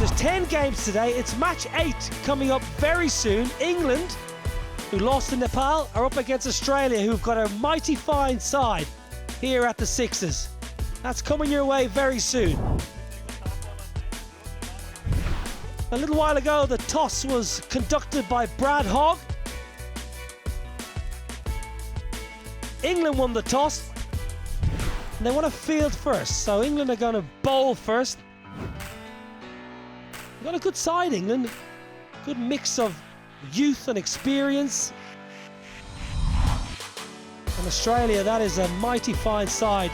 There's 10 games today. It's match 8 coming up very soon. England, who lost to Nepal, are up against Australia, who've got a mighty fine side here at the Sixes. That's coming your way very soon. A little while ago, the toss was conducted by Brad Hogg. England won the toss, and they want to field first. So England are going to bowl first. They've got a good side, England. Good mix of youth and experience. And Australia, that is a mighty fine side.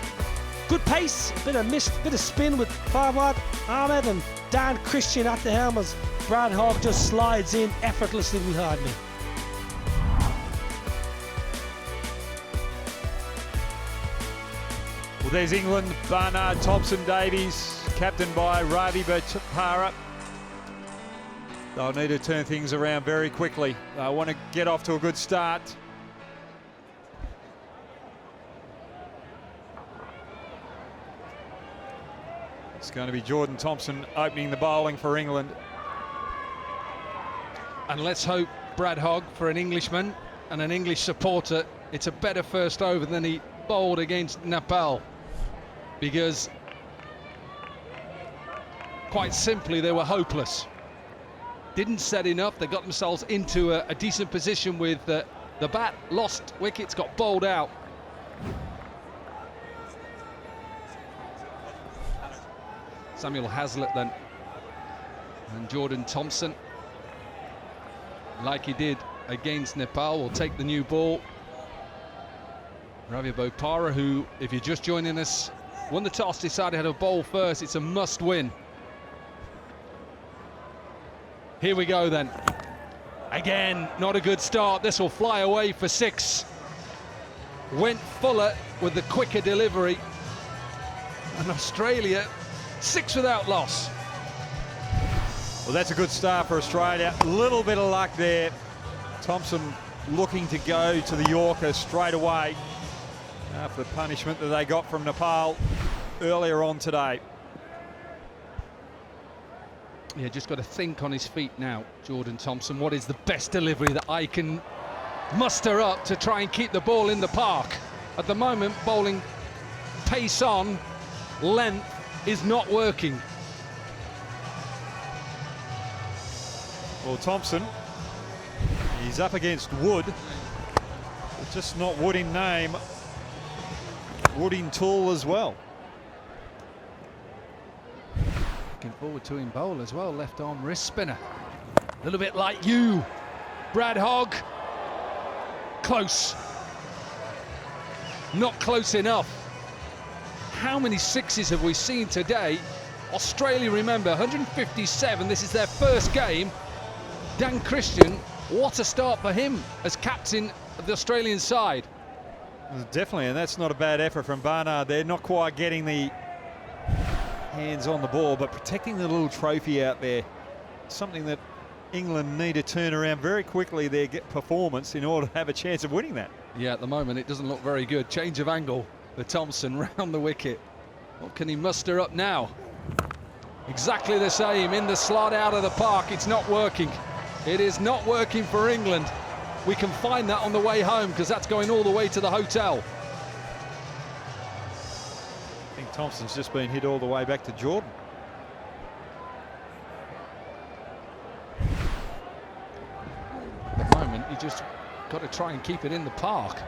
Good pace, a bit of spin with Fawad Ahmed and Dan Christian at the helm as Brad Hogg just slides in effortlessly behind me. Well, there's England, Barnard, Thompson-Davies, captained by Ravi Bopara. They'll need to turn things around very quickly. They want to get off to a good start. It's going to be Jordan Thompson opening the bowling for England. And let's hope Brad Hogg, for an Englishman and an English supporter, it's a better first over than he bowled against Nepal. Because, quite simply, they were hopeless. Didn't set enough. They got themselves into a decent position with the bat, lost wickets, got bowled out. Samuel Hazlitt then, and Jordan Thompson, like he did against Nepal, will take the new ball. Ravi Bopara, who, if you're just joining us, won the toss, decided how to bowl first. It's a must win. Here we go then. Again, not a good start. This will fly away for 6. Went Fuller with the quicker delivery. And Australia, 6 without loss. Well, that's a good start for Australia. A little bit of luck there. Thompson looking to go to the Yorker straight away after the punishment that they got from Nepal earlier on today. Yeah, just got to think on his feet now, Jordan Thompson. What is the best delivery that I can muster up to try and keep the ball in the park? At the moment, bowling pace on, length is not working. Well, Thompson, he's up against Wood, but just not Wood in name, Wood in tool as well. Looking forward to him bowl as well, left arm wrist spinner. A little bit like you, Brad Hogg. Close. Not close enough. How many 6s have we seen today? Australia, remember, 157. This is their first game. Dan Christian, what a start for him as captain of the Australian side. Definitely, and that's not a bad effort from Barnard. They're not quite getting the hands on the ball, but protecting the little trophy out there. Something that England need to turn around very quickly, their performance, in order to have a chance of winning that. Yeah, at the moment it doesn't look very good. Change of angle for Thompson round the wicket. What can he muster up now? Exactly the same in the slot out of the park. It's not working. It is not working for England. We can find that on the way home because that's going all the way to the hotel. I think Thompson's just been hit all the way back to Jordan. At the moment, you just got to try and keep it in the park.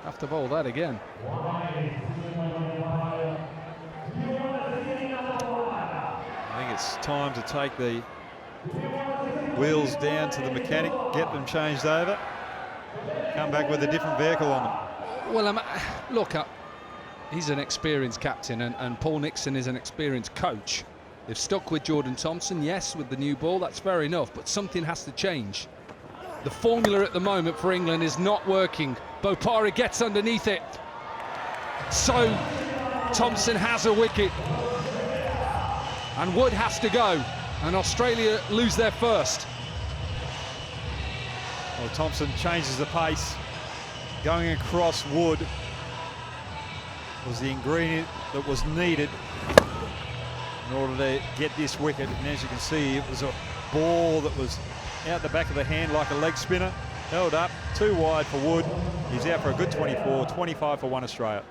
Have to bowl that again. I think it's time to take the wheels down to the mechanic, get them changed over, come back with a different vehicle on them. Well, look, he's an experienced captain, and Paul Nixon is an experienced coach. They've stuck with Jordan Thompson, yes, with the new ball, that's fair enough, but something has to change. The formula at the moment for England is not working. Bopara gets underneath it. So Thompson has a wicket. And Wood has to go. And Australia lose their first. Well, Thompson changes the pace. Going across Wood was the ingredient that was needed in order to get this wicket. And as you can see, it was a ball that was out the back of the hand like a leg spinner. Held up, too wide for Wood. He's out for a good 24, 25 for 1 Australia.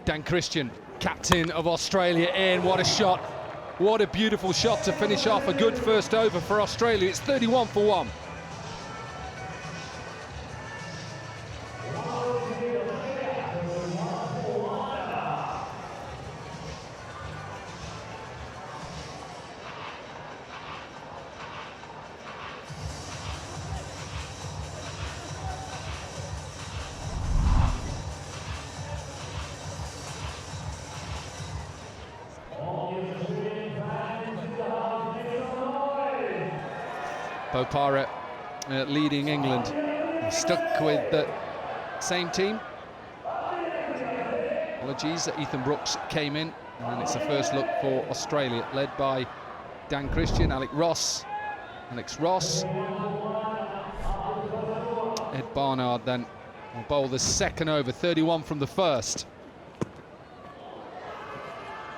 Dan Christian, captain of Australia, in. What a shot. What a beautiful shot to finish off a good first over for Australia. It's 31 for 1. Bopara leading England. Stuck with the same team. Apologies that Ethan Brooks came in, and it's the first look for Australia, led by Dan Christian, Alex Ross. Ed Barnard then will bowl the second over, 31 from the first.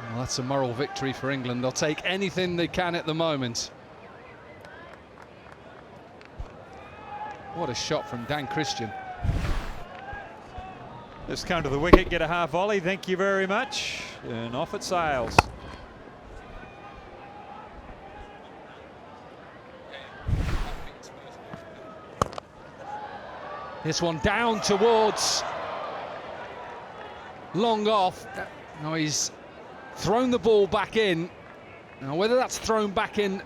Well, that's a moral victory for England. They'll take anything they can at the moment. What a shot from Dan Christian. Just come to the wicket, get a half volley, thank you very much, and off it sails. This one down towards long off. Now he's thrown the ball back in. Now whether that's thrown back in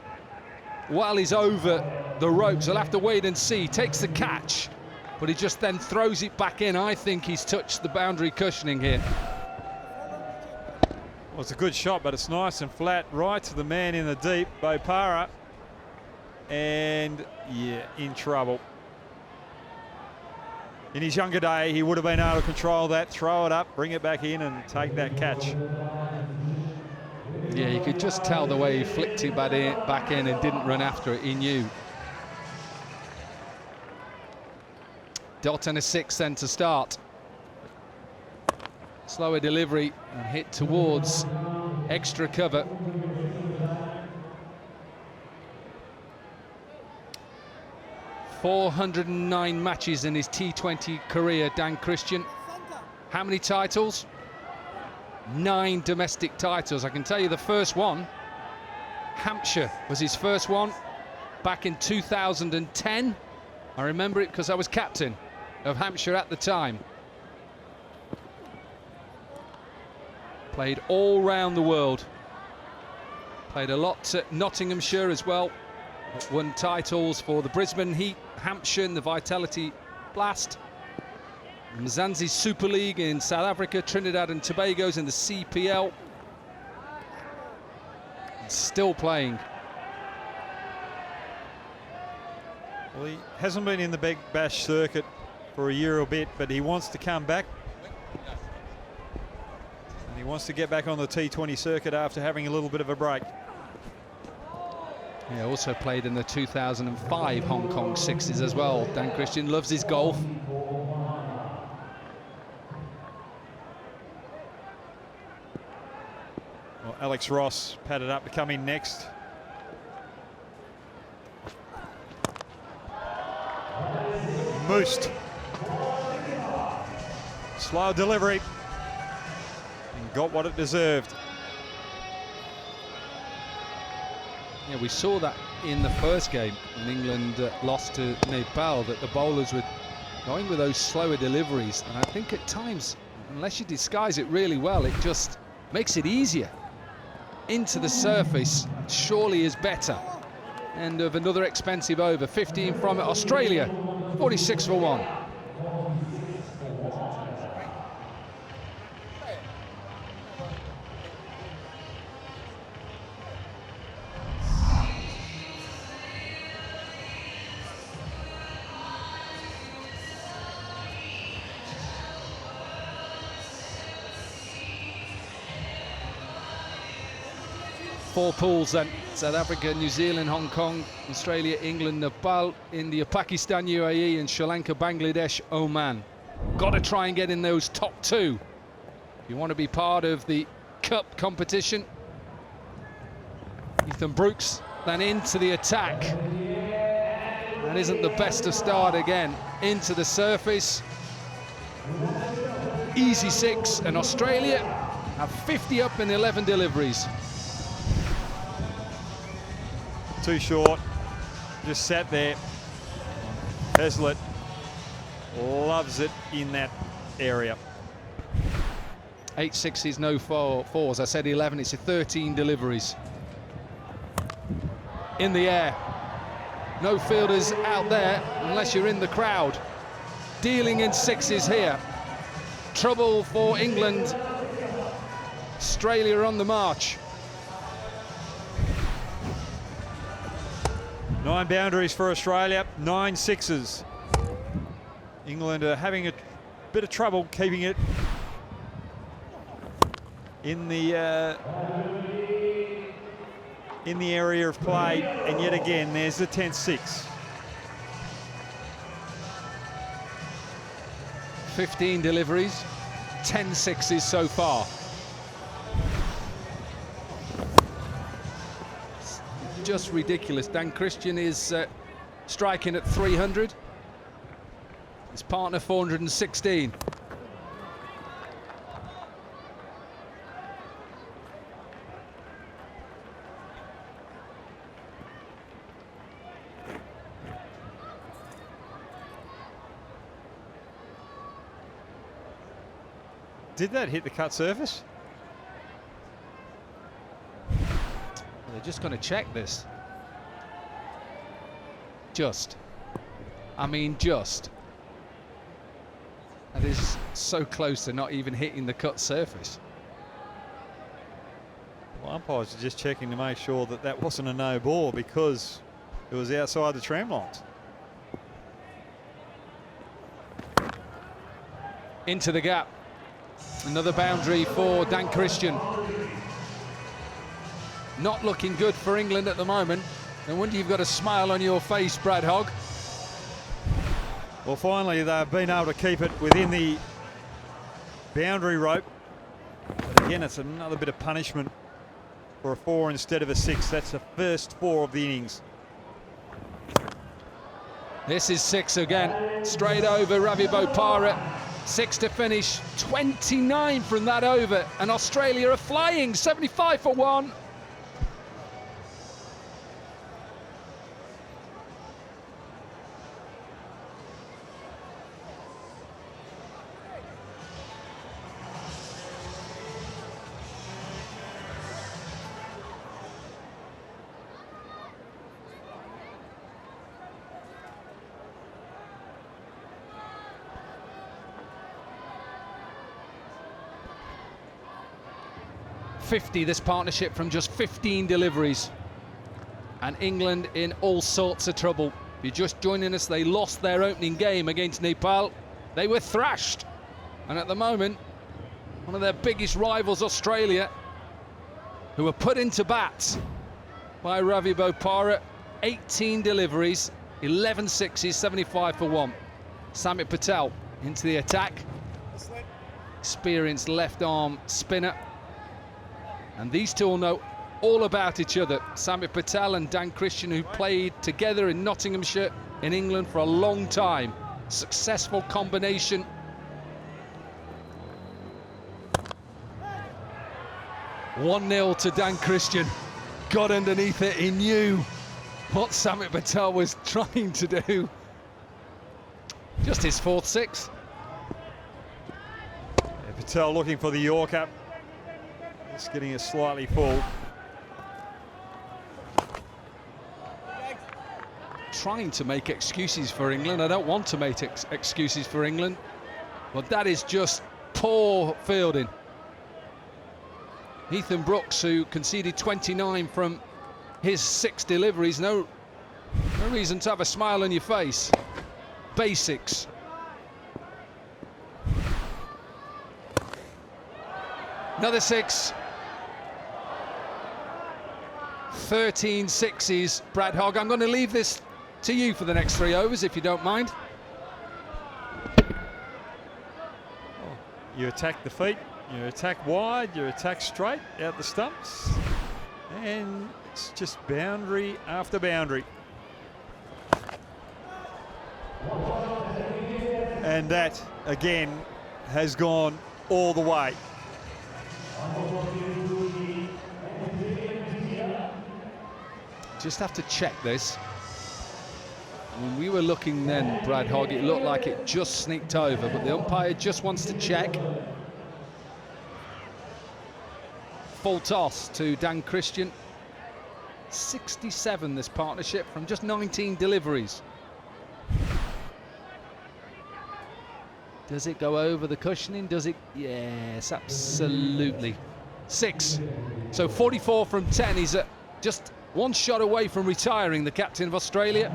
while he's over the ropes, I'll have to wait and see. Takes the catch, but he just then throws it back in. I think he's touched the boundary cushioning here. Well, it's a good shot, but it's nice and flat right to the man in the deep, Bopara. And yeah, in trouble. In his younger day, he would have been able to control that, throw it up, bring it back in and take that catch. Yeah, you could just tell the way he flicked it back in and didn't run after it. He knew. Dot and a 6 then to start. Slower delivery and hit towards extra cover. .409 matches in his T20 career, Dan Christian. How many titles? 9 domestic titles. I can tell you the first one, Hampshire, was his first one back in 2010. I remember it because I was captain of Hampshire at the time. Played all round the world. Played a lot at Nottinghamshire as well. Won titles for the Brisbane Heat, Hampshire in the Vitality Blast, Mzansi Super League in South Africa, Trinidad and Tobago's in the CPL. Still playing. Well, he hasn't been in the Big Bash circuit for a year or a bit, but he wants to come back. And he wants to get back on the T20 circuit after having a little bit of a break. Yeah, also played in the 2005 Hong Kong Sixes as well. Dan Christian loves his golf. Well, Alex Ross padded up to come in next. Moosed. Slow delivery. And got what it deserved. Yeah, we saw that in the first game when England lost to Nepal, that the bowlers were going with those slower deliveries. And I think at times, unless you disguise it really well, it just makes it easier. Into the surface surely is better. End of another expensive over. 15 from Australia, 46 for 1. 4 pools then. South Africa, New Zealand, Hong Kong, Australia, England, Nepal, India, Pakistan, UAE, and Sri Lanka, Bangladesh, Oman. Got to try and get in those top 2 if you want to be part of the Cup competition. Ethan Brooks then into the attack. That isn't the best of start again. Into the surface. Easy 6, and Australia have 50 up in 11 deliveries. Too short, just sat there. Heslett loves it in that area. 8 6s, no 4s. I said 11, it's a 13 deliveries. In the air. No fielders out there unless you're in the crowd. Dealing in 6s here. Trouble for England. Australia on the march. 9 boundaries for Australia, 9 6s. England are having a bit of trouble keeping it in the area of play, and yet again there's the 10-6. 15 deliveries, 10 6s so far. It's just ridiculous. Dan Christian is striking at 300. His partner 416. Did that hit the cut surface? Well, they're just going to check this. Just. I mean, just. That is so close to not even hitting the cut surface. Well, umpires are just checking to make sure that that wasn't a no ball because it was outside the tram lines. Into the gap. Another boundary for Dan Christian. Not looking good for England at the moment. No wonder you've got a smile on your face, Brad Hogg. Well, finally they've been able to keep it within the boundary rope. But again, it's another bit of punishment for a 4 instead of a 6. That's the first 4 of the innings. This is 6 again. Straight over Ravi Bopara. 6 to finish. 29 from that over. And Australia are flying. 75 for 1. This partnership from just 15 deliveries, and England in all sorts of trouble. If you're just joining us, they lost their opening game against Nepal. They were thrashed, and at the moment one of their biggest rivals, Australia, who were put into bat by Ravi Bopara. 18 deliveries, 11 6s, 75 for 1. Samit Patel into the attack. Experienced left arm spinner. And these two will know all about each other. Samit Patel and Dan Christian, who played together in Nottinghamshire in England for a long time. Successful combination. "1-0 to Dan Christian. Got underneath it. He knew what Samit Patel was trying to do. Just his 4th 6. Yeah, Patel looking for the Yorker. Just getting it slightly full. Trying to make excuses for England. I don't want to make excuses for England, but that is just poor fielding. Ethan Brooks, who conceded 29 from his 6 deliveries, no reason to have a smile on your face. Basics. Another 6. 13 sixes, Brad Hogg. I'm going to leave this to you for the next 3 overs, if you don't mind. You attack the feet, you attack wide, you attack straight out the stumps, and it's just boundary after boundary. And that, again, has gone all the way. Just have to check this. When we were looking then, Brad Hogg, it looked like it just sneaked over, but the umpire just wants to check. Full toss to Dan Christian. 67 this partnership from just 19 deliveries. Does it go over the cushioning? Does it? Yes, absolutely. 6. So 44 from 10. He's just one shot away from retiring, the captain of Australia.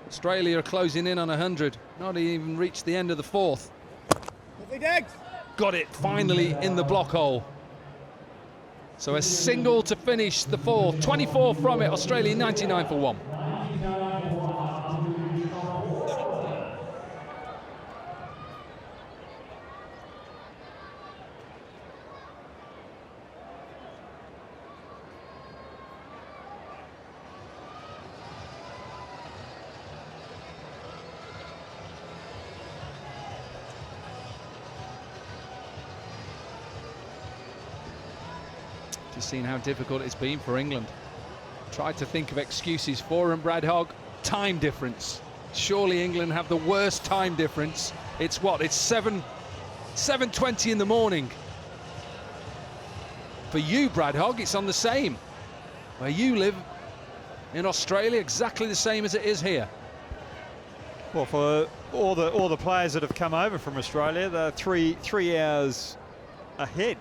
Australia are closing in on 100. Not even reached the end of the 4th. Got it finally in the block hole. So a single to finish the 4th. 24 from it. Australia 99 for 1. Just seen how difficult it's been for England. Tried to think of excuses for him, Brad Hogg. Time difference. Surely England have the worst time difference. It's what? It's 7:20 in the morning. For you, Brad Hogg, it's on the same. Where you live in Australia, exactly the same as it is here. Well, for all the players that have come over from Australia, they're three hours ahead.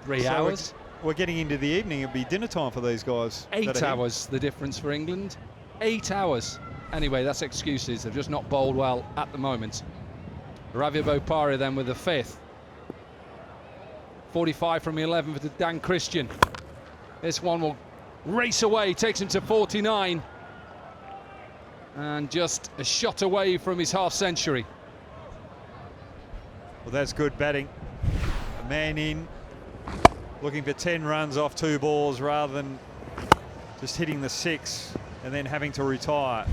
3 hours. We're getting into the evening. It'll be dinner time for these guys. 8 hours, the difference for England. 8 hours. Anyway, that's excuses. They've just not bowled well at the moment. Ravia Bopara then with the 5th. 45 from 11 for Dan Christian. This one will race away, takes him to 49. And just a shot away from his half century. Well, that's good batting. A man in, looking for 10 runs off 2 balls rather than just hitting the 6 and then having to retire.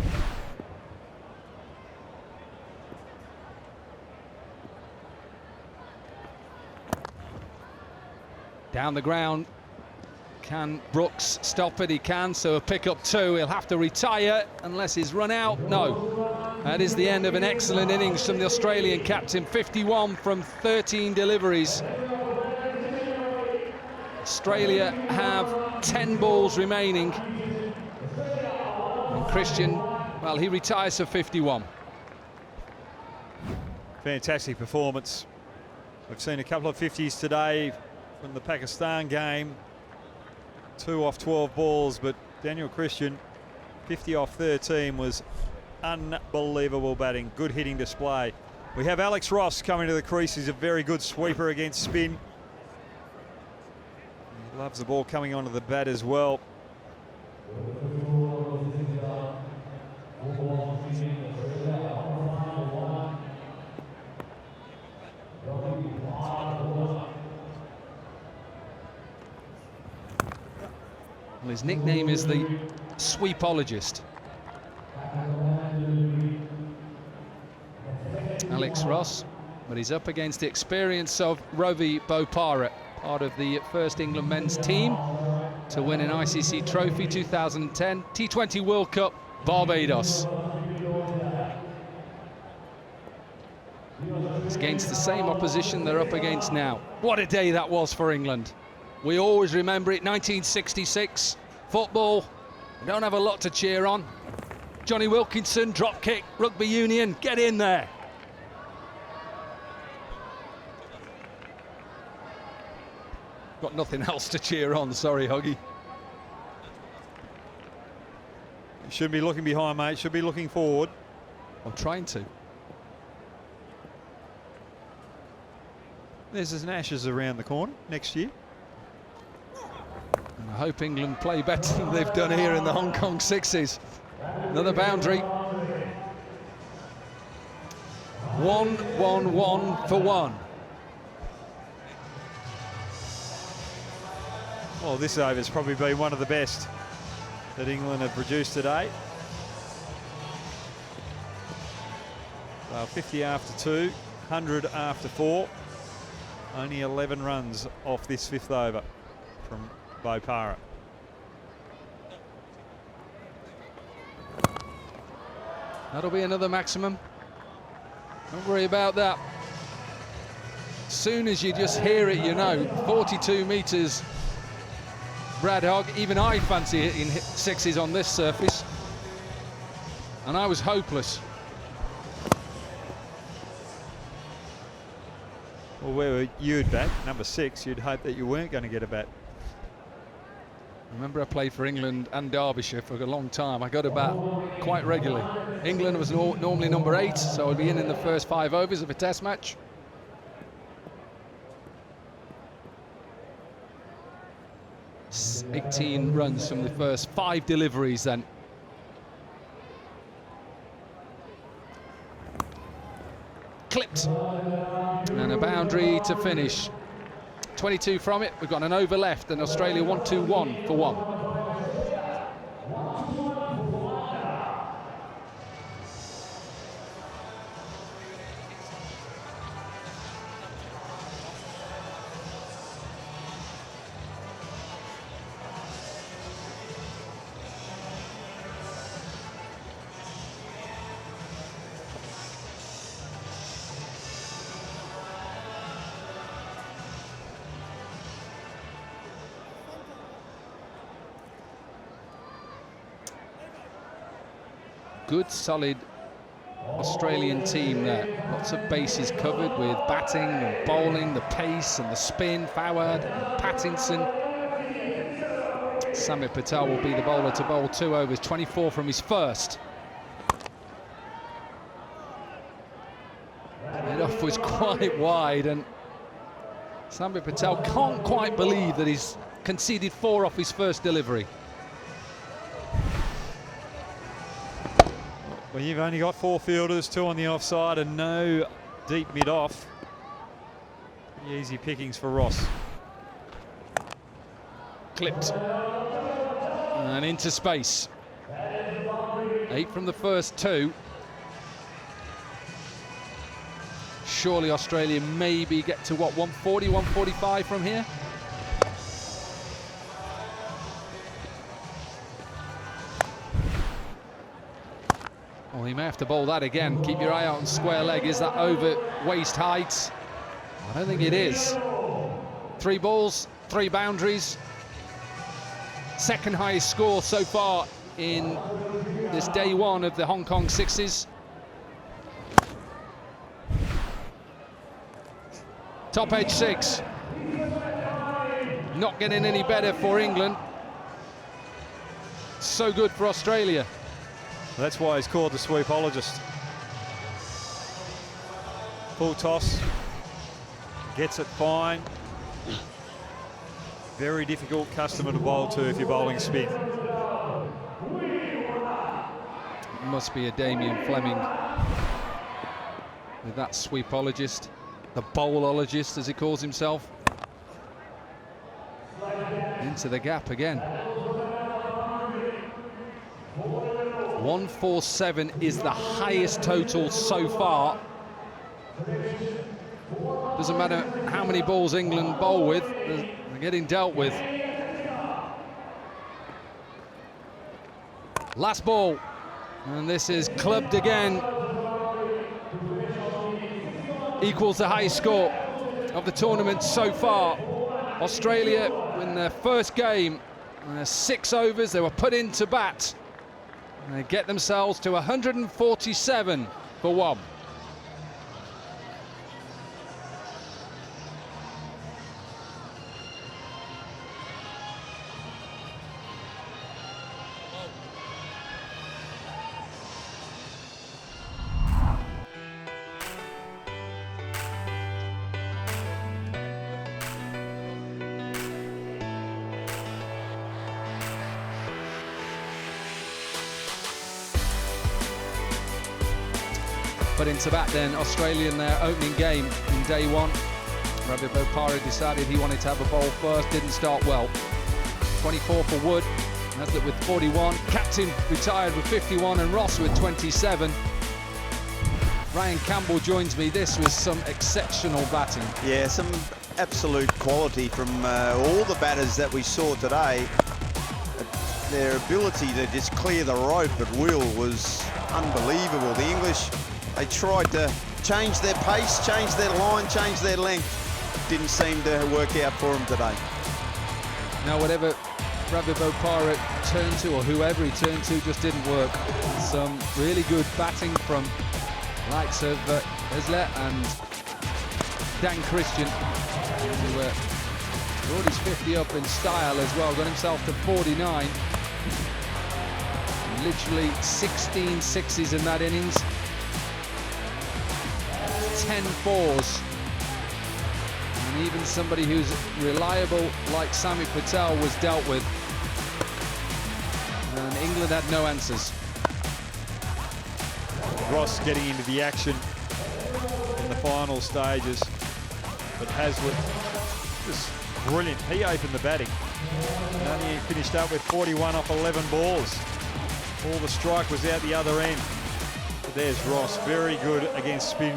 Down the ground. Can Brooks stop it? He can, so a pick up 2. He'll have to retire unless he's run out. No. That is the end of an excellent innings from the Australian captain. 51 from 13 deliveries. Australia have 10 balls remaining. And Christian, well, he retires for 51. Fantastic performance. We've seen a couple of 50s today from the Pakistan game. 2 off 12 balls, but Daniel Christian, 50 off 13 was unbelievable batting. Good hitting display. We have Alex Ross coming to the crease. He's a very good sweeper against spin. He loves the ball coming onto the bat as well. Well, his nickname is the Sweepologist. Alex Ross, but he's up against the experience of Ravia Bopara, part of the first England men's team to win an ICC trophy 2010 T20 World Cup Barbados. It's against the same opposition they're up against now. What a day that was for England. We always remember it, 1966, football. We don't have a lot to cheer on. Johnny Wilkinson, drop kick, rugby union, get in there. Got nothing else to cheer on, sorry, Huggy. You shouldn't be looking behind, mate. Should be looking forward. I'm trying to. There's an Ashes around the corner next year. And I hope England play better than they've done here in the Hong Kong Sixes. Another boundary. 1-1-1 for one. Well, this over's probably been one of the best that England have produced today. 50 after 2, 100 after 4. Only 11 runs off this 5th over from Bopara. That'll be another maximum. Don't worry about that. As soon as you just hear it, you know. 42 metres. Brad Hogg, even I fancy hitting 6s on this surface. And I was hopeless. Well, where you'd bat, number 6, you'd hope that you weren't going to get a bat. Remember, I played for England and Derbyshire for a long time. I got a bat quite regularly. England was normally number 8, so I'd be in the first 5 overs of a test match. It's 18 runs from the first 5 deliveries then. Clipped. And a boundary to finish. 22 from it. We've got an over left, and Australia 1-2-1 for one. Good, solid Australian team there. Lots of bases covered with batting and bowling, the pace and the spin. Fawad and Pattinson. Samir Patel will be the bowler to bowl 2 overs, 24 from his first. It off was quite wide, and Samir Patel can't quite believe that he's conceded 4 off his first delivery. Well, you've only got 4 fielders, 2 on the offside and no deep mid-off. Pretty easy pickings for Ross. Clipped. And into space. 8 from the first 2. Surely Australia maybe get to, what, 140, 145 from here? Well, he may have to bowl that again. Keep your eye out on square leg. Is that over waist height? I don't think it is. 3 balls, 3 boundaries. Second highest score so far in this day 1 of the Hong Kong Sixes. Top edge 6. Not getting any better for England. So good for Australia. That's why he's called the sweepologist. Full toss. Gets it fine. Very difficult customer to bowl to if you're bowling spin. Must be a Damien Fleming with that sweepologist, the bowlologist as he calls himself. Into the gap again. 147 is the highest total so far. Doesn't matter how many balls England bowl with, they're getting dealt with. Last ball, and this is clubbed again. Equals the highest score of the tournament so far. Australia, in their first game, 6 overs, they were put into bat. And they get themselves to 147 for one. But into that then, Australia in their opening game in day one. Ravi Bopara decided he wanted to have a bowl first, didn't start well. 24 for Wood, Hazlitt with 41, Captain retired with 51 and Ross with 27. Ryan Campbell joins me. This was some exceptional batting. Yeah, some absolute quality from all the batters that we saw today. Their ability to just clear the rope at will was unbelievable. The English, they tried to change their pace, change their line, change their length. Didn't seem to work out for them today. Now, whatever Ravi Bopara turned to, or whoever he turned to, just didn't work. Some really good batting from likes of Hazlitt and Dan Christian, who brought his 50 up in style as well, got himself to 49. Literally 16 sixes in that innings, 10 fours. And even somebody who's reliable like Sami Patel was dealt with. And England had no answers. Ross getting into the action in the final stages, but Hazlitt just brilliant. He opened the batting. And only finished up with 41 off 11 balls. All the strike was out the other end. But there's Ross, very good against spin,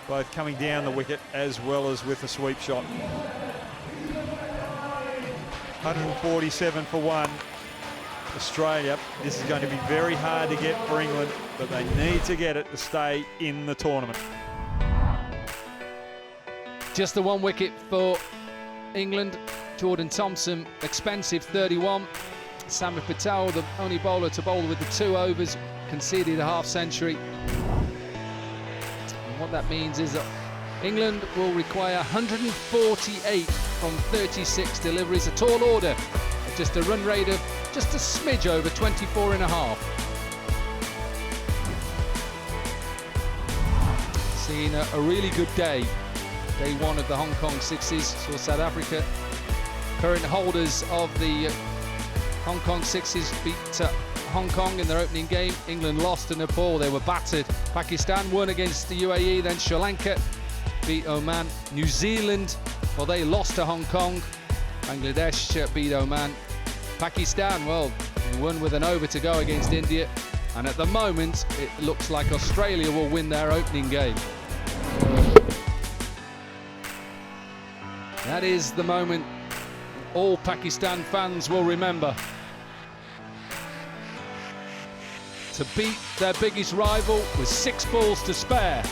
both coming down the wicket as well as with the sweep shot. 147 for one. Australia, this is going to be very hard to get for England, but they need to get it to stay in the tournament. Just the one wicket for England. Jordan Thompson, expensive 31. Sami Patel, the only bowler to bowl with the 2 overs, conceded a half century. And what that means is that England will require 148 from 36 deliveries, a tall order at just a run rate of just a smidge over 24 and a half. Seeing a really good day one of the Hong Kong Sixes. Saw South Africa, current holders of the Hong Kong Sixes, beat Hong Kong in their opening game. England lost to Nepal, they were battered. Pakistan won against the UAE, then Sri Lanka beat Oman. New Zealand, well, they lost to Hong Kong. Bangladesh beat Oman. Pakistan, well, they won with an over to go against India. And at the moment, it looks like Australia will win their opening game. That is the moment all Pakistan fans will remember. To beat their biggest rival with 6 balls to spare.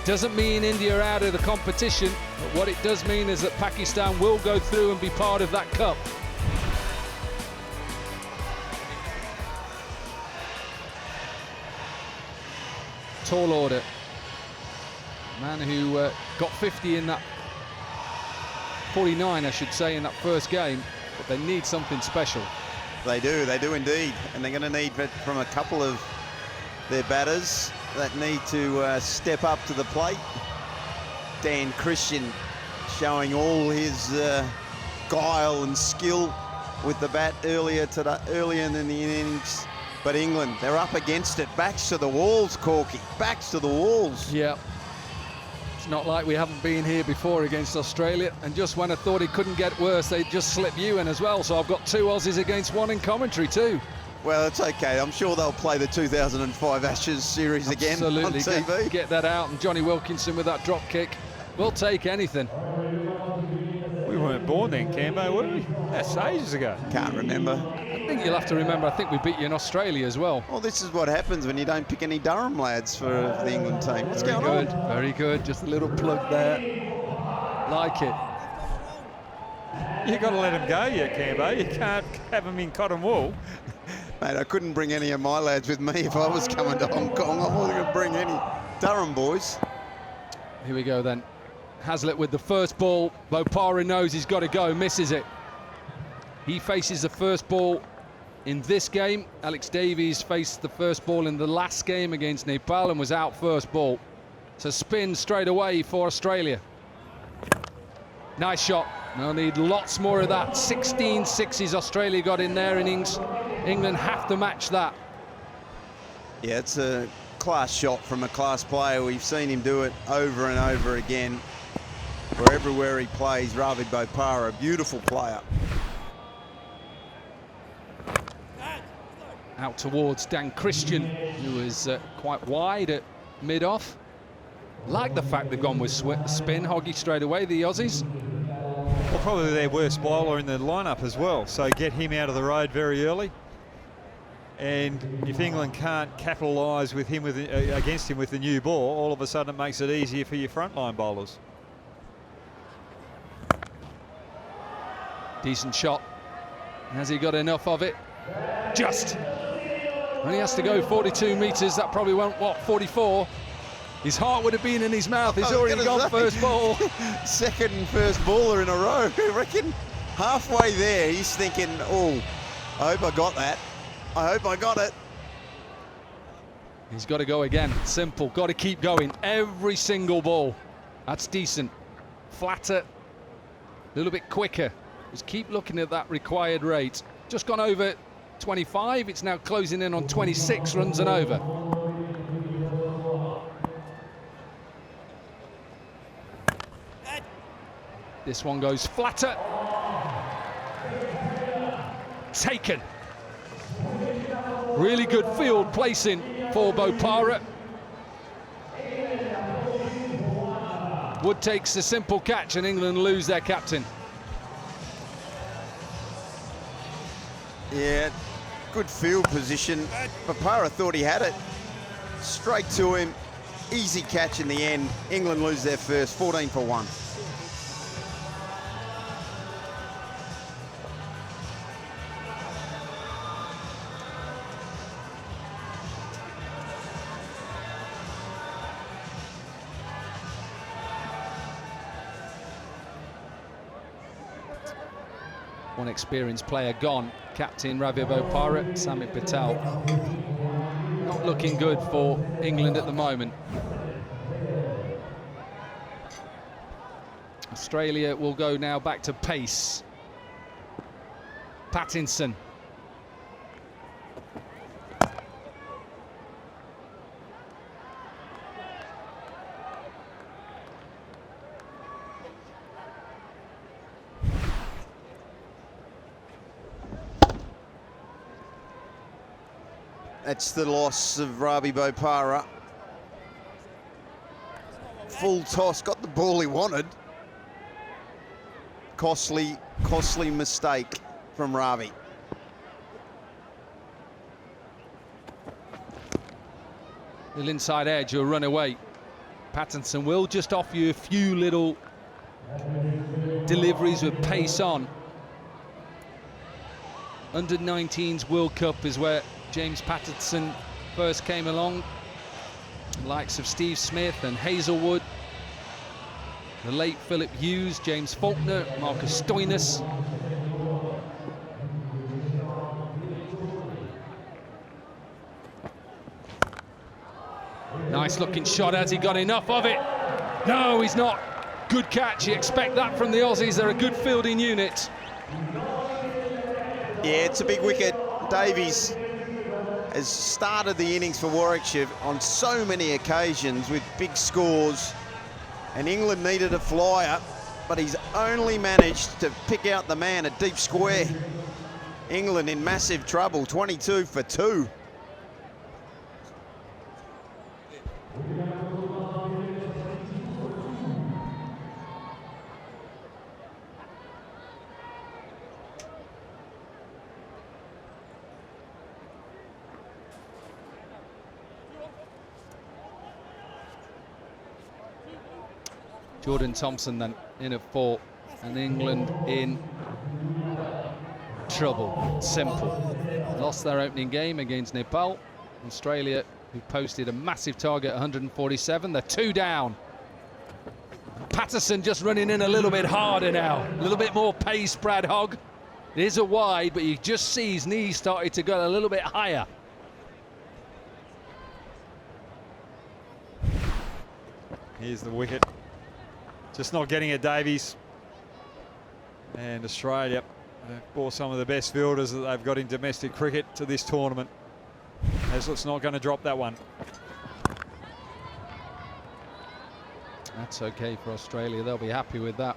Doesn't mean India are out of the competition, but what it does mean is that Pakistan will go through and be part of that cup. Tall order. Man who got 50 in that 49, I should say, in that first game, but they need something special. They do indeed, and they're going to need it from a couple of their batters that need to step up to the plate. Dan Christian showing all his guile and skill with the bat earlier in the innings. But England, they're up against it. Backs to the walls, Corky. Backs to the walls. Yeah. It's not like we haven't been here before against Australia, and just when I thought it couldn't get worse, they just slip you in as well. So I've got 2 Aussies against 1 in commentary too. Well, it's okay. I'm sure they'll play the 2005 Ashes series again on TV. Get that out, and Johnny Wilkinson with that drop kick. We'll take anything. We weren't born then, Cambo, were we? That's ages ago. Can't remember. I think you'll have to remember, I think we beat you in Australia as well. Well, this is what happens when you don't pick any Durham lads for the England team. What's going on? Very good. Just a little plug there. Like it. You've got to let him go yet, Cambo. You can't have him in cotton wool. Mate, I couldn't bring any of my lads with me if I was coming to Hong Kong. I wasn't going to bring any Durham boys. Here we go then. Hazlitt with the first ball. Bopara knows he's got to go, misses it. He faces the first ball in this game. Alex Davies faced the first ball in the last game against Nepal and was out first ball. So spin straight away for Australia. Nice shot. They'll need lots more of that. 16 sixes Australia got in their innings. England have to match that. Yeah, it's a class shot from a class player. We've seen him do it over and over again. For everywhere he plays, Ravi Bopara, a beautiful player. Out towards Dan Christian, who is quite wide at mid-off. Like the fact they've gone with spin, Hoggy straight away, the Aussies. Well, probably their worst bowler in the lineup as well, so get him out of the road very early. And if England can't capitalise with him against him with the new ball, all of a sudden it makes it easier for your frontline bowlers. Decent shot. Has he got enough of it? Just. When he has to go 42 metres, that probably won't, what, 44? His heart would have been in his mouth. He's already gone first ball. Second and first baller in a row. I reckon halfway there, he's thinking, oh, I hope I got that. I hope I got it. He's got to go again. Simple. Got to keep going. Every single ball. That's decent. Flatter. A little bit quicker. Just keep looking at that required rate. Just gone over 25. It's now closing in on 26 runs and over. This one goes flatter. Taken. Really good field placing for Bopara. Wood takes a simple catch and England lose their captain. Yeah, good field position. Bopara thought he had it. Straight to him. Easy catch in the end. England lose their first, 14 for 1. One experienced player gone. Captain Ravi Bopara, Samit Patel. Not looking good for England at the moment. Australia will go now back to pace. Pattinson. That's the loss of Ravi Bopara. Full toss, got the ball he wanted. Costly mistake from Ravi. Little inside edge, you'll run away. Pattinson will just offer you a few little deliveries with pace on. Under-19s World Cup is where James Pattinson first came along. The likes of Steve Smith and Hazelwood, the late Philip Hughes, James Faulkner, Marcus Stoinis. Nice looking shot. Has he got enough of it? No, he's not. Good catch. You expect that from the Aussies. They're a good fielding unit. Yeah, it's a big wicket. Davies has started the innings for Warwickshire on so many occasions with big scores, and England needed a flyer, but he's only managed to pick out the man at deep square. England in massive trouble, 22 for 2. Jordan Thompson then in at 4, and England in trouble. Simple. Lost their opening game against Nepal. Australia, who posted a massive target, 147. They're 2 down. Patterson just running in a little bit harder now. A little bit more pace, Brad Hogg. It is a wide, but you just see his knees started to go a little bit higher. Here's the wicket. Just not getting it, Davies. And Australia brought some of the best fielders that they've got in domestic cricket to this tournament. Hazlett's not going to drop that one. That's okay for Australia. They'll be happy with that.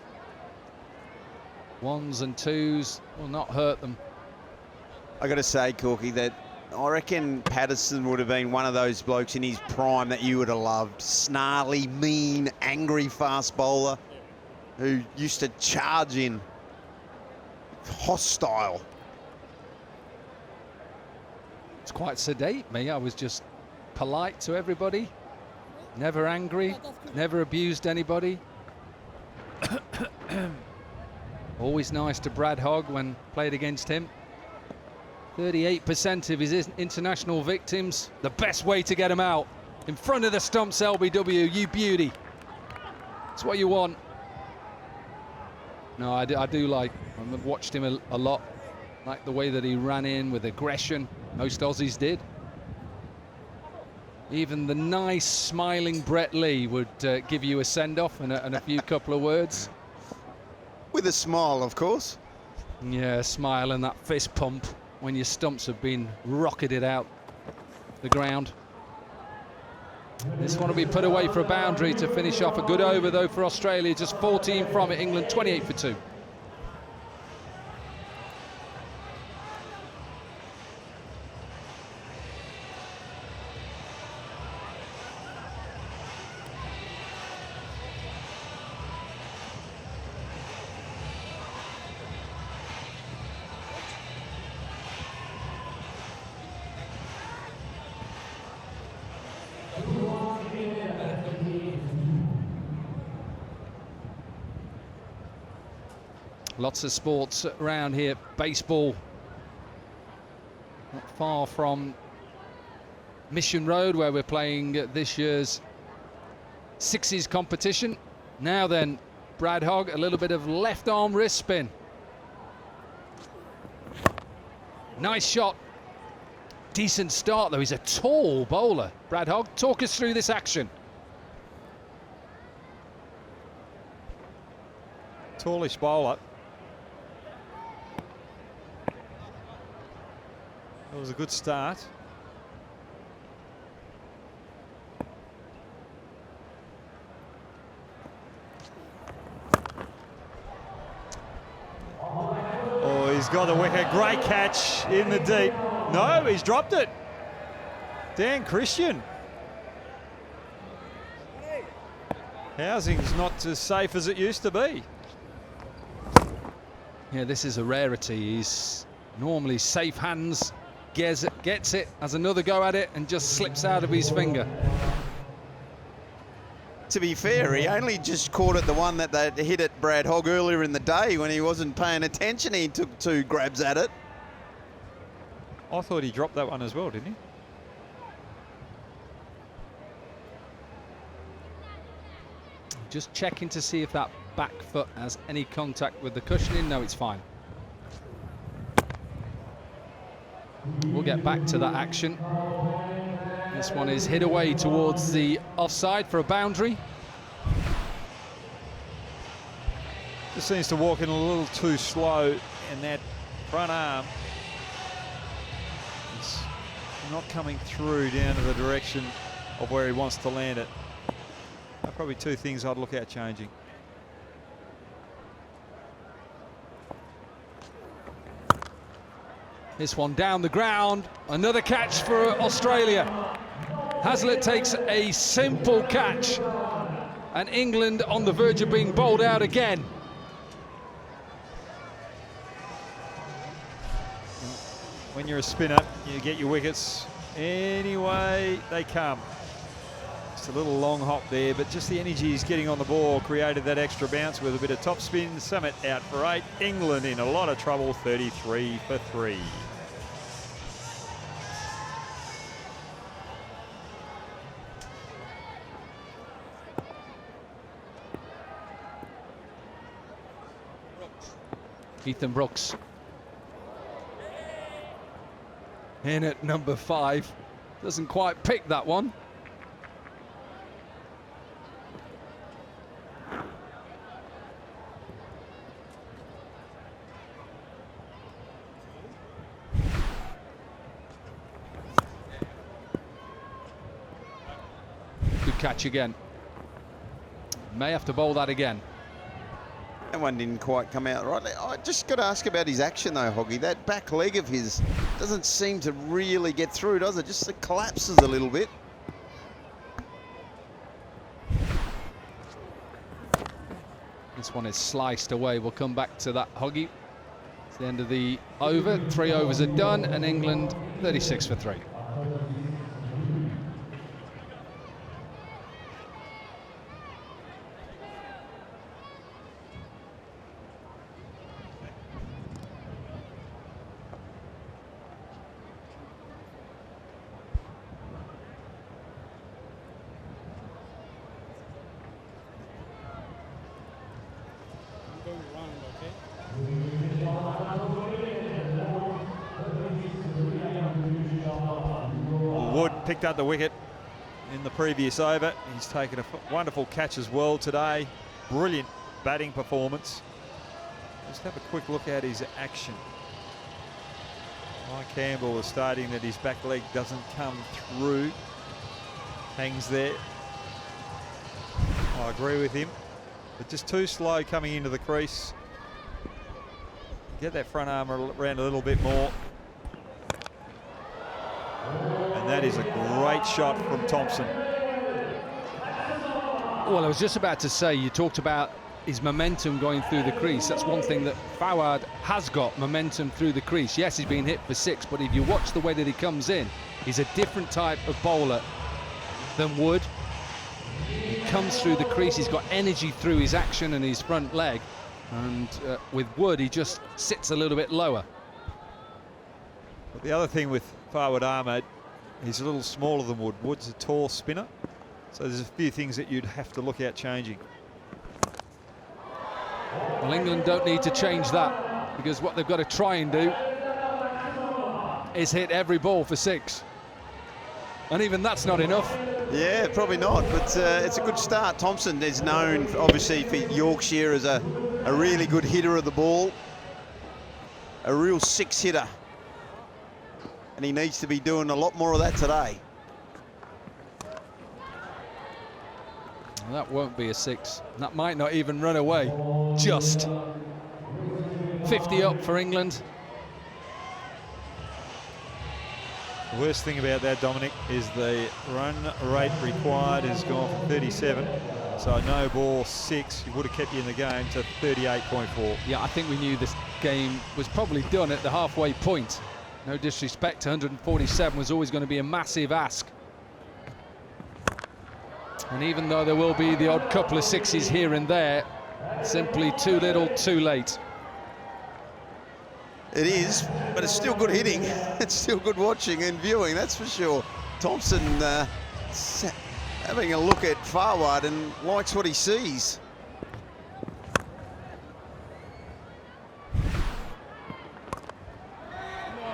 Ones and twos will not hurt them. I got to say, Corky, that I reckon Patterson would have been one of those blokes in his prime that you would have loved. Snarly, mean, angry fast bowler who used to charge in. Hostile. It's quite sedate, me. I was just polite to everybody. Never angry, never abused anybody. Always nice to Brad Hogg when played against him. 38% of his international victims. The best way to get them out. In front of the stumps, LBW, you beauty. It's what you want. No, I do like, I've watched him a lot. Like the way that he ran in with aggression. Most Aussies did. Even the nice, smiling Brett Lee would give you a send-off and a few couple of words. With a smile, of course. Yeah, smile and that fist pump when your stumps have been rocketed out the ground. This one will be put away for a boundary to finish off. A good over, though, for Australia. Just 14 from it. England 28 for 2. Lots of sports around here. Baseball, not far from Mission Road, where we're playing this year's Sixes competition. Now then, Brad Hogg, a little bit of left arm wrist spin. Nice shot. Decent start, though. He's a tall bowler. Brad Hogg, talk us through this action. Tallish bowler. That was a good start. Oh, he's got the wicket. Great catch in the deep. No, he's dropped it. Dan Christian. Housing's not as safe as it used to be. Yeah, this is a rarity. He's normally safe hands. Gets it, has another go at it, and just slips out of his finger. To be fair, he only just caught it, the one that they hit at Brad Hogg earlier in the day when he wasn't paying attention. He took 2 grabs at it. I thought he dropped that one as well, didn't he? Just checking to see if that back foot has any contact with the cushioning. No, it's fine. We'll get back to that action. This one is hit away towards the offside for a boundary. Just seems to walk in a little too slow, and that front arm is not coming through down to the direction of where he wants to land it. Probably 2 things I'd look at changing. This one down the ground. Another catch for Australia. Hazlitt takes a simple catch, and England on the verge of being bowled out again. When you're a spinner, you get your wickets any way they come. Just a little long hop there, but just the energy he's getting on the ball created that extra bounce with a bit of top spin. Summit out for 8. England in a lot of trouble, 33 for 3. Ethan Brooks in at number 5. Doesn't quite pick that one. Good catch again. May have to bowl that again. That one didn't quite come out right. I just got to ask about his action though, Hoggy. That back leg of his doesn't seem to really get through, does it? Just it collapses a little bit. This one is sliced away. We'll come back to that, Hoggy. It's the end of the over. 3 overs are done, and England 36 for 3. Wood picked up the wicket in the previous over. He's taken a wonderful catch as well today. Brilliant batting performance. Just have a quick look at his action. Mike Campbell is stating that his back leg doesn't come through. Hangs there. I agree with him. But just too slow coming into the crease. Get that front arm around a little bit more. And that is a great shot from Thompson. Well, I was just about to say, you talked about his momentum going through the crease. That's one thing that Fawad has got, momentum through the crease. Yes, he's been hit for 6, but if you watch the way that he comes in, he's a different type of bowler than Wood. He comes through the crease, he's got energy through his action and his front leg. And with Wood, he just sits a little bit lower. But the other thing with Fawad Ahmed, he's a little smaller than Wood. Wood's a tall spinner. So there's a few things that you'd have to look at changing. Well, England don't need to change that, because what they've got to try and do is hit every ball for 6. And even that's not enough. Yeah, probably not, but it's a good start. Thompson is known, obviously, for Yorkshire as a really good hitter of the ball. A real 6-hitter. And he needs to be doing a lot more of that today. Well, that won't be a 6. That might not even run away. Just 50 up for England. The worst thing about that, Dominic, is the run rate required has gone from 37. So no ball 6, you would have kept you in the game, to 38.4. Yeah, I think we knew this game was probably done at the halfway point. No disrespect, 147 was always going to be a massive ask. And even though there will be the odd couple of 6s here and there, simply too little, too late. It is, but it's still good hitting. It's still good watching and viewing, that's for sure. Thompson having a look at Fawad and likes what he sees.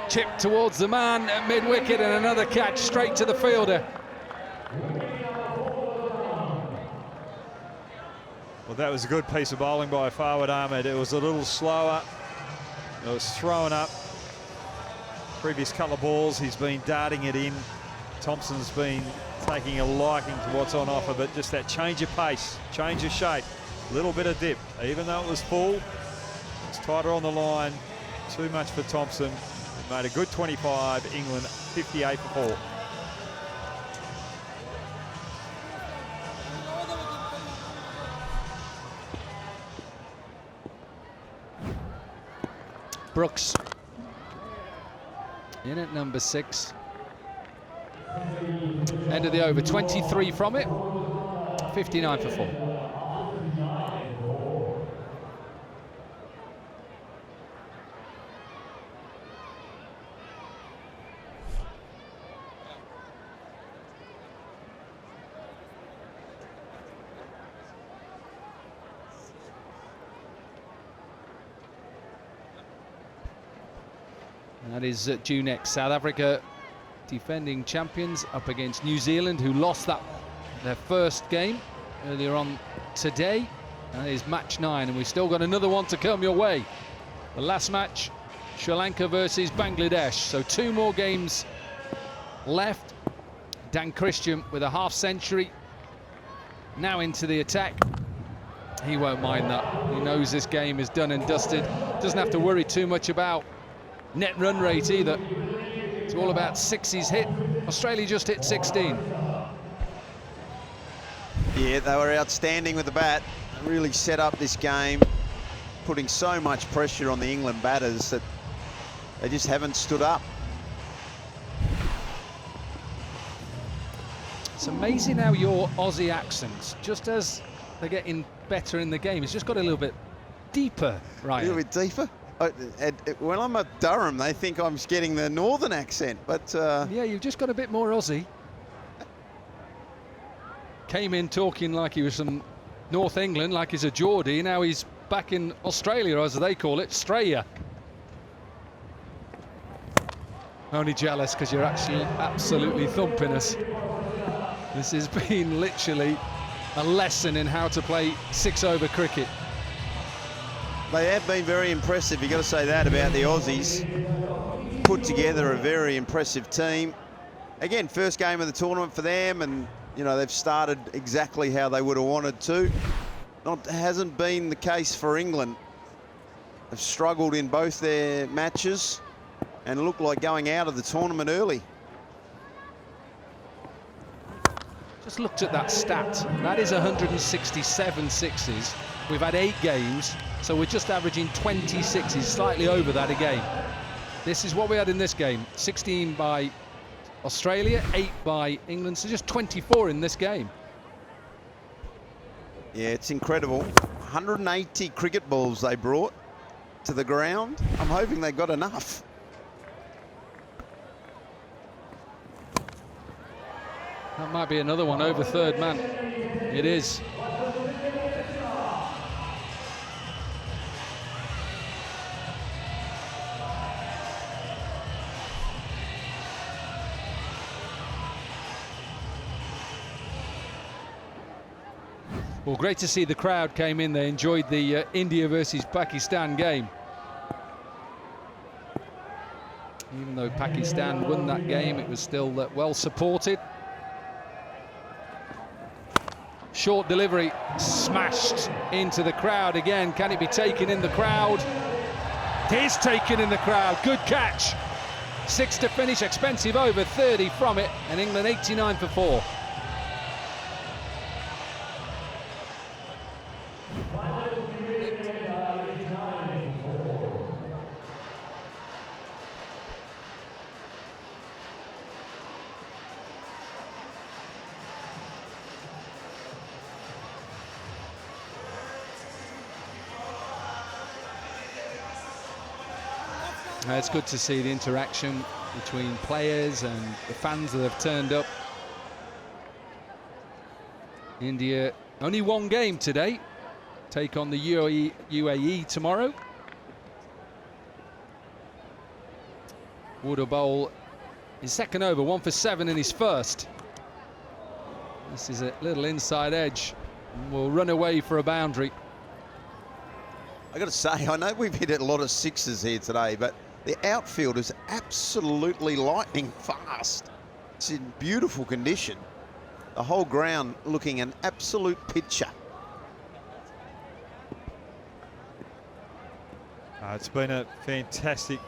Chip towards the man at mid-wicket, and another catch straight to the fielder. Well, that was a good piece of bowling by Fawad Ahmed. It was a little slower. It was thrown up. Previous couple of balls, he's been darting it in. Thompson's been taking a liking to what's on offer, but just that change of pace, change of shape, a little bit of dip. Even though it was full, it's tighter on the line. Too much for Thompson. He made a good 25. England 58 for 4. Brooks in at number 6. End of the over, 23 from it, 59 for 4. That is due next. South Africa, defending champions, up against New Zealand, who lost their first game earlier on today. That is match 9, and we've still got another one to come your way. The last match, Sri Lanka versus Bangladesh. So 2 more games left. Dan Christian with a half-century. Now into the attack. He won't mind that. He knows this game is done and dusted. Doesn't have to worry too much about net run rate either. It's all about sixes hit. Australia just hit 16. Yeah, they were outstanding with the bat. Really set up this game, putting so much pressure on the England batters that they just haven't stood up. It's amazing how your Aussie accents, just as they're getting better in the game, it's just got a little bit deeper, right? A little bit deeper. When I'm at Durham, they think I'm getting the northern accent, but... Yeah, you've just got a bit more Aussie. Came in talking like he was from North England, like he's a Geordie. Now he's back in Australia, as they call it, Australia. Only jealous because you're actually absolutely thumping us. This has been literally a lesson in how to play 6-over cricket. They have been very impressive, you've got to say that about the Aussies. Put together a very impressive team. Again, first game of the tournament for them, and you know, they've started exactly how they would have wanted to. Hasn't been the case for England. They've struggled in both their matches and look like going out of the tournament early. Just looked at that stat. That is 167 sixes. We've had 8 games, so we're just averaging 20 sixes, slightly over that a game. This is what we had in this game. 16 by Australia, 8 by England, so just 24 in this game. Yeah, it's incredible. 180 cricket balls they brought to the ground. I'm hoping they got enough. That might be another one over third man. It is. Well, great to see the crowd came in. They enjoyed the India versus Pakistan game. Even though Pakistan won that game, it was still well supported. Short delivery, smashed into the crowd again. Can it be taken in the crowd? It is taken in the crowd. Good catch. 6 to finish, expensive over, 30 from it, and England 89 for 4. It's good to see the interaction between players and the fans that have turned up. India, only one game today. Take on the UAE tomorrow. Would bowl his second over, 1 for 7 in his first. This is a little inside edge. And will run away for a boundary. I got to say, I know we've hit a lot of sixes here today, but the outfield is absolutely lightning fast. It's in beautiful condition. The whole ground looking an absolute picture. It's been a fantastic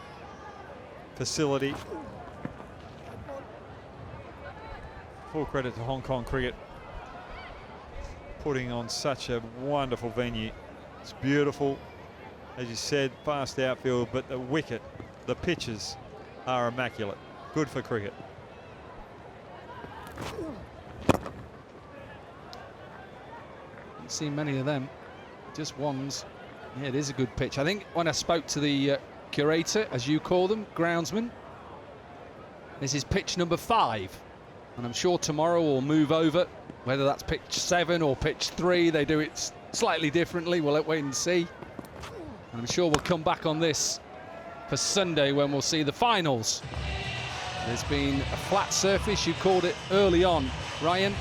facility. Full credit to Hong Kong Cricket putting on such a wonderful venue. It's beautiful, as you said, fast outfield, but the wicket, the pitches are immaculate. Good for cricket. Haven't seen many of them, just ones. Yeah, it is a good pitch. I think when I spoke to the curator, as you call them, groundsman, this is pitch number 5. And I'm sure tomorrow we'll move over, whether that's pitch 7 or pitch 3. They do it slightly differently. We'll wait and see. And I'm sure we'll come back on this for Sunday when we'll see the finals. There's been a flat surface, you called it early on, Ryan.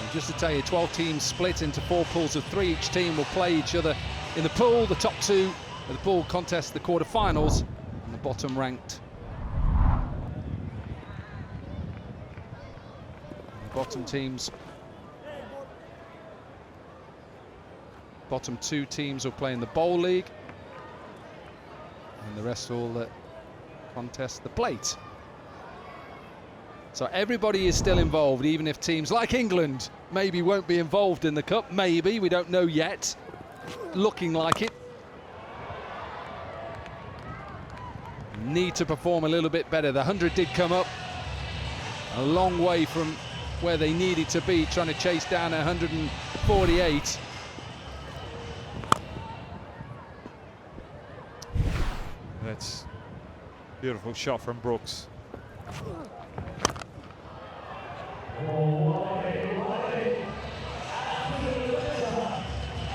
And just to tell you, 12 teams split into 4 pools of 3. Each team will play each other in the pool. The top 2 of the pool contest the quarterfinals, and the bottom ranked. And the bottom teams bottom 2 teams will play in the Bowl League, and the rest will contest the plate. So everybody is still involved, even if teams like England maybe won't be involved in the Cup. Maybe, we don't know yet. Looking like it. Need to perform a little bit better. The 100 did come up a long way from where they needed to be, trying to chase down 148. That's a beautiful shot from Brooks.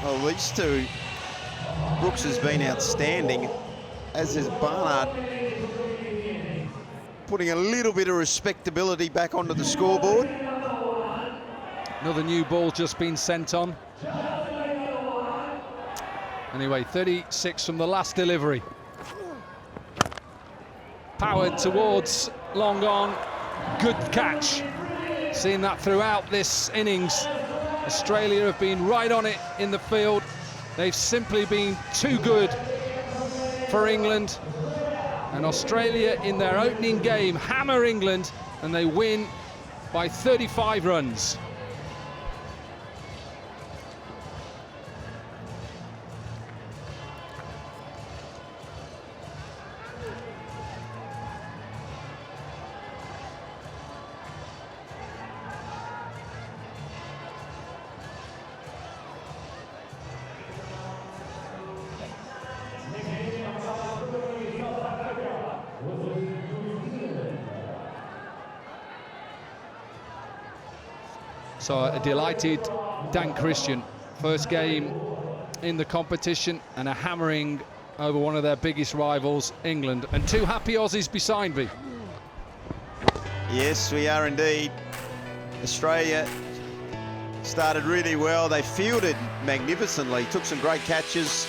Well, these two, Brooks has been outstanding, as is Barnard, putting a little bit of respectability back onto the scoreboard. Another new ball just been sent on. Anyway, 36 from the last delivery. Powered towards long on. Good catch. Seen that throughout this innings. Australia have been right on it in the field. They've simply been too good for England. And Australia in their opening game hammer England, and they win by 35 runs. So a delighted Dan Christian, first game in the competition and a hammering over one of their biggest rivals, England, and 2 happy Aussies beside me. Yes, we are indeed. Australia started really well. They fielded magnificently, took some great catches.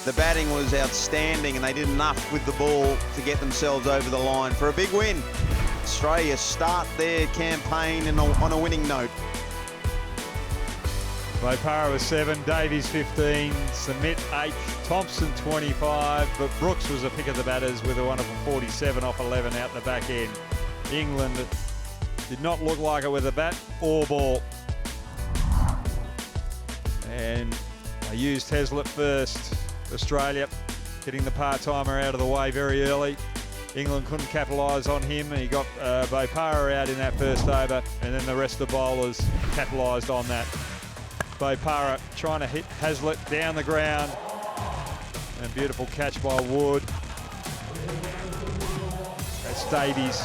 The batting was outstanding, and they did enough with the ball to get themselves over the line for a big win. Australia start their campaign on a winning note. Bopara was 7, Davies 15, Smith 8, Thompson 25, but Brooks was a pick of the batters with a wonderful 47 off 11 out the back end. England did not look like it with a bat or ball. And they used Heslett first. Australia getting the part-timer out of the way very early. England couldn't capitalise on him. He got Bopara out in that first over, and then the rest of the bowlers capitalised on that. Bopara trying to hit Heslett down the ground. And beautiful catch by Wood. That's Davies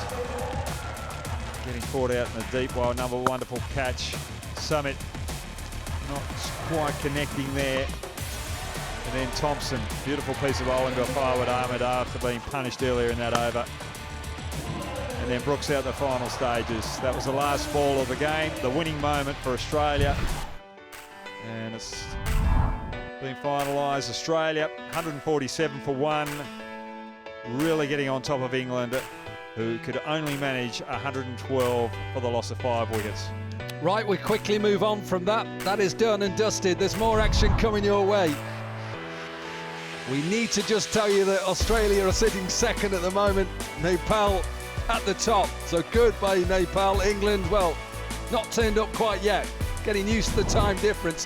getting caught out in the deep while another wonderful catch. Summit not quite connecting there. And then Thompson, beautiful piece of bowling to a forward Ahmed after being punished earlier in that over. And then Brooks out the final stages. That was the last ball of the game, the winning moment for Australia. And it's been finalised. Australia, 147 for 1. Really getting on top of England, who could only manage 112 for the loss of 5 wickets. Right, we quickly move on from that. That is done and dusted. There's more action coming your way. We need to just tell you that Australia are sitting second at the moment. Nepal at the top. So good by Nepal. England, well, not turned up quite yet. Getting used to the time difference.